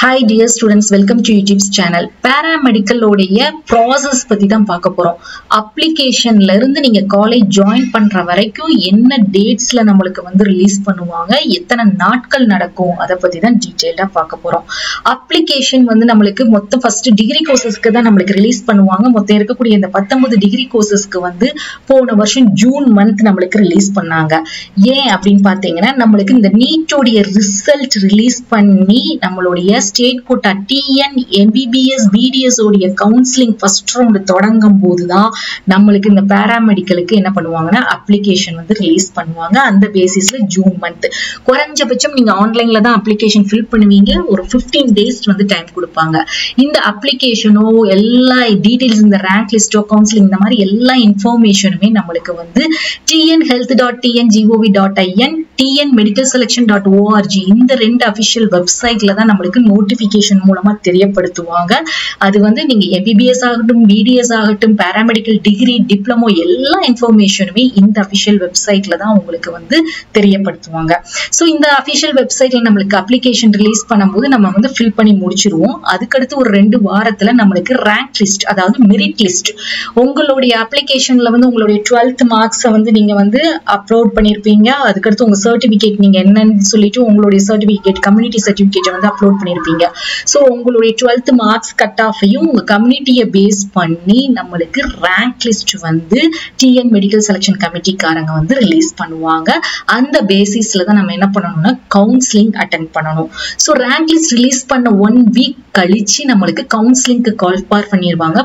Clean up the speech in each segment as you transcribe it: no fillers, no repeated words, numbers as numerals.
Hi dear students, welcome to YouTube's channel. Paramedical உடைய process பத்தி தான் பார்க்க போறோம். Applicationல இருந்து நீங்க college join பண்ற வரைக்கும் என்ன datesல நம்மளுக்கு வந்து ரிலீஸ் பண்ணுவாங்க, எத்தனை நாட்கள் நடக்கும் அத பத்தி தான் டீடைலா பார்க்க போறோம். Application வந்து நம்மளுக்கு மொத்தம் first degree courses-க்கு தான் நம்மளுக்கு ரிலீஸ் பண்ணுவாங்க. மொத்தம் இருக்கக்கூடிய இந்த 19 degree courses-க்கு வந்து போன வருஷம் ஜூன் மந்த் நம்மளுக்கு ரிலீஸ் பண்ணாங்க. ஏன் அப்படினு பாத்தீங்கன்னா நம்மளுக்கு இந்த நீட் உடைய ரிசல்ட் ரிலீஸ் பண்ணி நம்மளுடைய state quota TN MBBS BDS உடைய கவுன்சிலிங் ஃபர்ஸ்ட் ரவுண்ட் தொடங்கும் போதுதான் நம்மளுக்கு இந்த பாராமெடிக்கலுக்கு என்ன பண்ணுவாங்கன்னா அப்ளிகேஷன் வந்து ரிலீஸ் பண்ணுவாங்க. அந்த பேசிஸ்ல ஜூன் மந்த் குறைஞ்சபட்சம் நீங்க ஆன்லைன்ல தான் அப்ளிகேஷன் ஃபில் பண்ணுவீங்க. ஒரு 15 days வந்து டைம் கொடுப்பாங்க. இந்த அப்ளிகேஷனோ எல்லா டீடைல்ஸ் இந்த ரேங்க் லிஸ்டோ கவுன்சிலிங் இந்த மாதிரி எல்லா இன்ஃபர்மேஷனுமே நம்மளுக்கு வந்து tnhealth.tngov.in tnmedicalselection.org இந்த ரெண்டு அபிஷியல் வெப்சைட்ல தான் நம்மளுக்கு நோட்டிபிகேஷன் மூலமா தெரியப்படுத்துவாங்க. அது வந்து நீங்க MBBS ஆகட்டும் BDS ஆகட்டும் பாராமெடிக்கல் டிகிரி டிப்ளமோ எல்லா இன்ஃபர்மேஷனுமே இந்த அபிஷியல் வெப்சைட்ல தான் உங்களுக்கு வந்து தெரியப்படுத்துவாங்க. சோ இந்த அபிஷியல் வெப்சைட்ல நம்மளுக்கு அப்ளிகேஷன் ரிலீஸ் பண்ணும்போது நம்ம வந்து ஃபில் பண்ணி முடிச்சிருவோம். அதுக்கடுத்து ஒரு 2 வாரத்துல நம்மளுக்கு ரேங்க் லிஸ்ட் அதாவது மெரிட் லிஸ்ட் உங்களுடைய அப்ளிகேஷன்ல வந்து உங்களுடைய 12th மார்க்ஸ் வந்து நீங்க வந்து அப்லோட் பண்ணிருப்பீங்க. அதுக்கடுத்து உங்க சர்டிபிகேட் நீங்க என்னன்னு சொல்லிட்டு உங்களுடைய சர்டிபிகேட் கம்யூனிட்டி சர்டிபிகேட் வந்து அப்லோட் பண்ணிருப்பீங்க. சோ உங்களுடைய 12th மார்க்ஸ் கட் ஆஃபையும் உங்க கம்யூனிட்டியை பேஸ் பண்ணி நம்மளுக்கு ரேங்க் லிஸ்ட் வந்து TN மெடிக்கல் செலக்ஷன் கமிட்டிக்காரங்க வந்து ரிலீஸ் பண்ணுவாங்க. அந்த பேசிஸ்ல தான் நம்ம என்ன பண்ணணும்னா கவுன்சிலிங் அட்டெண்ட் பண்ணணும். சோ ரேங்க் லிஸ்ட் ரிலீஸ் பண்ண 1 வீக் கழிச்சு நம்மளுக்கு கவுன்சிலிங்க்கு கால் பார் பண்ணிருவாங்க.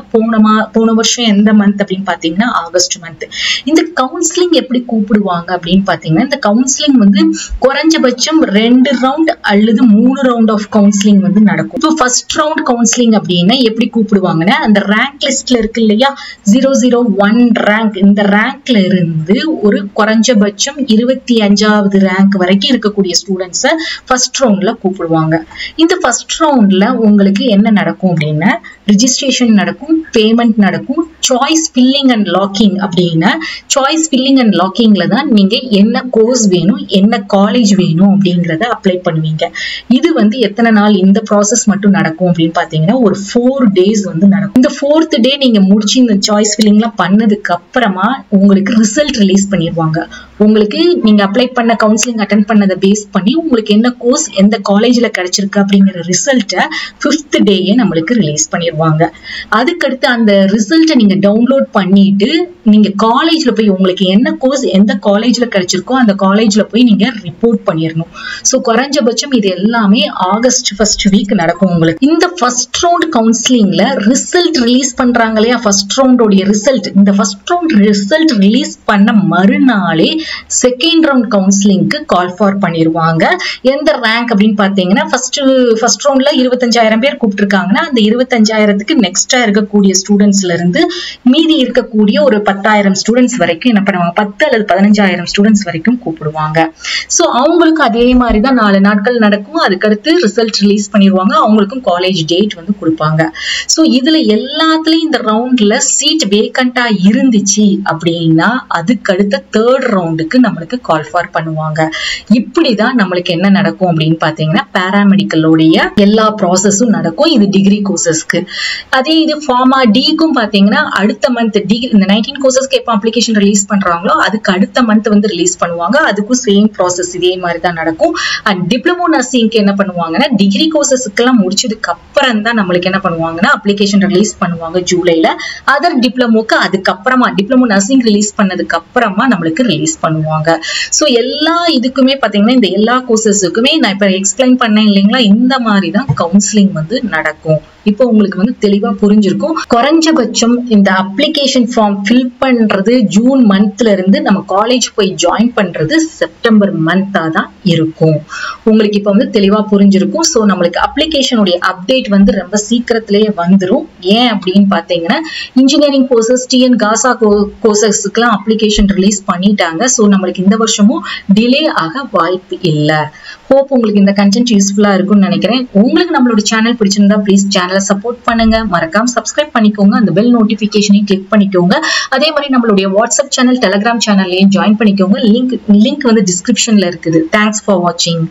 போன வருஷம் எந்த மந்த் அப்படின்னு பாத்தீங்கன்னா ஆகஸ்ட் மந்த். இந்த கவுன்சிலிங் எப்படி கூப்பிடுவாங்க அப்படின்னு பாத்தீங்கன்னா இந்த கவுன்சிலிங் வந்து குறைஞ்சபட்சம் 2 ரவுண்ட் அல்லது 3 ரவுண்ட் ஆஃப் கவுன்சிலிங் வந்து நடக்கும். இப்போ ஃபர்ஸ்ட் ரவுண்ட் கவுன்சிலிங் அப்படின்னா எப்படி கூப்பிடுவாங்கன்னா அந்த ரேங்க் லிஸ்ட்ல இருக்கு இல்லையா 001 ரேங்க் இந்த ரேங்க்ல இருந்து ஒரு குறைஞ்சபட்சம் 25வது ரேங்க் வரைக்கும் இருக்கக்கூடிய ஸ்டூடெண்ட்ஸை ஃபர்ஸ்ட் ரவுண்ட்ல கூப்பிடுவாங்க. இந்த ஃபர்ஸ்ட் ரவுண்ட்ல உங்களுக்கு என்ன நடக்கும் அப்படின்னா ரிஜிஸ்ட்ரேஷன் நடக்கும், பேமெண்ட் நடக்கும், சாய்ஸ் ஃபில்லிங் அண்ட் லாக்கிங் அப்படின்னா சாய்ஸ் ஃபில்லிங் அண்ட் லாக்கிங்ல தான் நீங்க என்ன கோர்ஸ் வேணும் என்ன காலேஜ் வேணும் அப்படிங்கறத அப்ளை பண்ணுவீங்க. இது வந்து எத்தனை நாள் இந்த ப்ராசஸ் மட்டும் நடக்கும் அப்படின்னு பாத்தீங்கன்னா ஒரு 4 days வந்து நடக்கும். இந்த 4th day நீங்க முடிச்சு இந்த சாய்ஸ் ஃபில்லிங்லாம் பண்ணதுக்கு அப்புறமா உங்களுக்கு ரிசல்ட் ரிலீஸ் பண்ணிடுவாங்க. உங்களுக்கு நீங்க அப்ளை பண்ண கவுன்சிலிங் அட்டெண்ட் பண்ணதை பேஸ் பண்ணி உங்களுக்கு என்ன கோர்ஸ் எந்த காலேஜ்ல கிடைச்சிருக்கு அப்படிங்கிற ரிசல்ட்டை 5th டேயே நம்மளுக்கு ரிலீஸ் பண்ணிடுவாங்க. அதுக்கடுத்து அந்த ரிசல்ட்டை நீங்க டவுன்லோட் பண்ணிட்டு நீங்க காலேஜ்ல போய் உங்களுக்கு என்ன கோர்ஸ் எந்த காலேஜ்ல கிடைச்சிருக்கோ அந்த காலேஜ்ல போய் நீங்க ரிப்போர்ட் பண்ணிடணும். சோ குறைஞ்சபட்சம் இது எல்லாமே ஆகஸ்ட் ஃபர்ஸ்ட் வீக் நடக்கும். உங்களுக்கு இந்த ஃபர்ஸ்ட் ரவுண்ட் கவுன்சிலிங்ல ரிசல்ட் ரிலீஸ் பண்றாங்க இல்லையா ஃபர்ஸ்ட் ரவுண்டோட ரிசல்ட் இந்த ஃபர்ஸ்ட் ரவுண்ட் ரிசல்ட் ரிலீஸ் பண்ண மறுநாளே செகண்ட் ரவுண்ட் கவுன்சிலிங்க்கு கால் ஃபார் பண்ணிடுவாங்க. எந்த ரேங்க் அப்படின்னு பாத்தீங்கன்னா ஃபர்ஸ்ட் ரவுண்ட்ல 25,000 பேர் கூப்பிட்டுருக்காங்கன்னா அந்த 25,000க்கு நெக்ஸ்டா இருக்கக்கூடிய ஸ்டூடெண்ட்ஸ்ல இருந்து மீதி இருக்கக்கூடிய ஒரு 10,000 ஸ்டூடெண்ட்ஸ் வரைக்கும் என்ன பண்ணுவாங்க 10 அல்லது 15,000 ஸ்டூடெண்ட்ஸ் வரைக்கும் கூப்பிடுவாங்க. சோ அவங்களுக்கு அதே மாதிரி தான் 4 நாட்கள் நடக்கும். அதுக்கடுத்து ரிசல்ட் ரிலீஸ் பண்ணிடுவாங்க. அவங்களுக்கும் காலேஜ் டேட் வந்து கொடுப்பாங்க. சோ இதுல எல்லாத்துலயும் இந்த ரவுண்ட்ல சீட் வேக்கண்டா இருந்துச்சு அப்படின்னா அதுக்கடுத்த 3rd ரவுண்டுக்கு நம்மளுக்கு கால் ஃபார் பண்ணுவாங்க. இப்படிதான் நம்மளுக்கு என்ன நடக்கும் அப்படின்னு பாத்தீங்கன்னா பாராமெடிக்கலோடைய எல்லா ப்ராசஸும் நடக்கும். இது டிகிரி கோர்சஸ்க்கு. அதே இது ஃபார்மா டிக்கும் பாத்தீங்கன்னா அடுத்த மந்த் இந்த 19 கோர்சஸ்க்கு எப்போ அப்ளிகேஷன் ரிலீஸ் பண்றாங்களோ அதுக்கு அடுத்த மந்த் வந்து ரிலீஸ் பண்ணுவாங்க. அதுக்கும் சேம் ப்ராசஸ் இதே மாதிரி தான் நடக்கும். அண்ட் டிப்ளமோ நர்சிங்க்கு என்ன பண்ணுவாங்கன்னா டிகிரி கோர்சஸ்க்கு எல்லாம் முடிச்சதுக்கு அப்புறம் தான் நம்மளுக்கு என்ன பண்ணுவாங்கன்னா அப்ளிகேஷன் ரிலீஸ் பண்ணுவாங்க ஜூலைல. அதர் டிப்ளமோக்கு அதுக்கப்புறமா டிப்ளமோ நர்சிங் ரிலீஸ் பண்ணதுக்கு அப்புறமா நம்மளுக்கு ரிலீஸ் பண்ணுவாங்க. சோ எல்லா இதுக்குமே பாத்தீங்கன்னா இந்த எல்லா கோர்சஸுக்குமே நான் இப்ப எக்ஸ்பிளைன் பண்ணேன் இல்லைங்களா இந்த மாதிரி தான் கவுன்சிலிங் வந்து நடக்கும். இப்போ உங்களுக்கு வந்து தெளிவா புரிஞ்சிருக்கும். குறைஞ்சபட்சம் இந்த அப்ளிகேஷன் ஃபார்ம் ஃபில் பண்றது ஜூன் மந்த்ல இருந்து நம்ம காலேஜ் போய் ஜாயின் பண்றது செப்டம்பர் மந்தா தான் இருக்கும். உங்களுக்கு இப்போ வந்து தெளிவா புரிஞ்சிருக்கும். சோ நம்மளுக்கு அப்ளிகேஷனுடைய அப்டேட் வந்து ரொம்ப சீக்கிரத்திலேயே வந்துடும். ஏன் அப்படின்னு பாத்தீங்கன்னா இன்ஜினியரிங் கோர்சஸ் TN காசா கோர்சஸ்க்குலாம் அப்ளிகேஷன் ரிலீஸ் பண்ணிட்டாங்க. சோ நம்மளுக்கு இந்த வருஷமும் டிலே ஆக வாய்ப்பு இல்லை. ஹோப் உங்களுக்கு இந்த கண்டென்ட் யூஸ்ஃபுல்லா இருக்கும்னு நினைக்கிறேன். உங்களுக்கு நம்மளோட சேனல் பிடிச்சிருந்தா ப்ளீஸ் சேனலை சப்போர்ட் பண்ணுங்க. மறக்காம சப்ஸ்கிரைப் பண்ணிக்கோங்க. அந்த பெல் நோட்டிபிகேஷனையும் கிளிக் பண்ணிக்கோங்க. அதே மாதிரி நம்மளுடைய வாட்ஸ்அப் சேனல் டெலிகிராம் சேனல்லையும் ஜாயின் பண்ணிக்கோங்க. லிங்க் வந்து டிஸ்கிரிப்ஷன்ல இருக்குது. தேங்க்ஸ் ஃபார் வாட்சிங்.